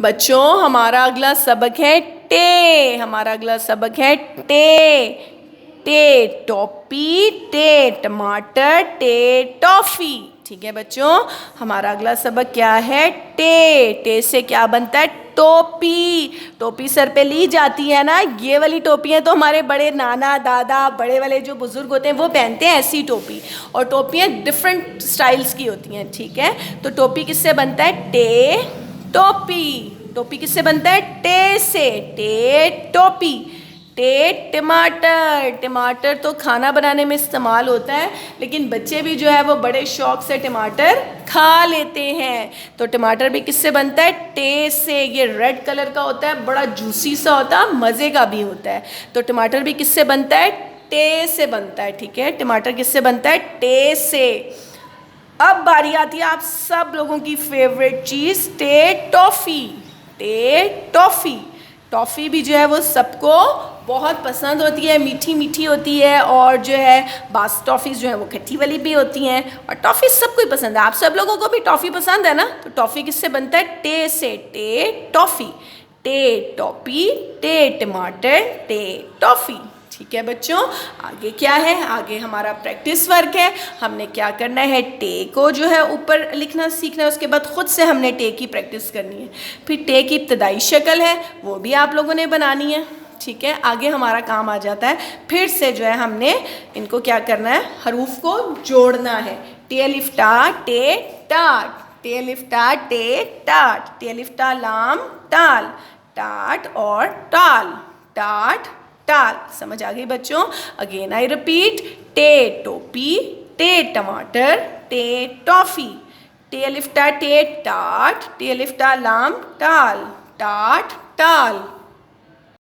बच्चों हमारा अगला सबक है टे। हमारा अगला सबक है टे। टे टॉपी, टे टमाटर, टे टॉफी। ठीक है बच्चों, हमारा अगला सबक क्या है? टे। टे से क्या बनता है? टोपी। टोपी सर पे ली जाती है ना, ये वाली टोपियाँ तो हमारे बड़े नाना दादा, बड़े वाले जो बुजुर्ग होते हैं वो पहनते हैं ऐसी टोपी। और टोपियाँ डिफरेंट स्टाइल्स की होती हैं। ठीक है, तो टोपी किससे बनता है? टे टोपी। टोपी किससे बनता है? टे से। टे टोपी। टे टमाटर। टमाटर तो खाना बनाने में इस्तेमाल होता है, लेकिन बच्चे भी जो है वो बड़े शौक से टमाटर खा लेते हैं। तो टमाटर भी किससे बनता है? टे से। ये रेड कलर का होता है, बड़ा जूसी सा होता है, मज़े का भी होता है। तो टमाटर भी किससे बनता है? टे से बनता है। ठीक है, टमाटर किससे बनता है? टे से। अब बारी आती है आप सब लोगों की फेवरेट चीज़, टे टॉफ़ी। टे टॉफ़ी। टॉफ़ी भी जो है वो सबको बहुत पसंद होती है, मीठी मीठी होती है। और जो है बास टॉफ़ीज़ जो है वो खट्टी वाली भी होती हैं। और टॉफ़ी सबको ही पसंद है, आप सब लोगों को भी टॉफ़ी पसंद है ना? तो टॉफ़ी किससे बनता है? टे से। टे टॉफ़ी। टे टॉपी, टे टमाटर, टे टॉफ़ी। ठीक है बच्चों, आगे क्या है? आगे हमारा प्रैक्टिस वर्क है। हमने क्या करना है? टे को जो है ऊपर लिखना सीखना है, उसके बाद खुद से हमने टे की प्रैक्टिस करनी है। फिर टे की इब्तदाई शक्ल है वो भी आप लोगों ने बनानी है। ठीक है, आगे हमारा काम आ जाता है फिर से जो है हमने इनको क्या करना है? हरूफ को जोड़ना है। टे अलिफ टा, टे टाट। टे अलिफ टा, टे टाट। टे अलिफ टा लाम टाल। टाट और टाल। टाट टाल। समझ आ गई बच्चों? अगेन आई रिपीट, टे टोपी, टे टमाटर, टे टॉफी। टे अलिफ टा, टे टाट। टे अलिफ टा लाम टाल। टाट टाल।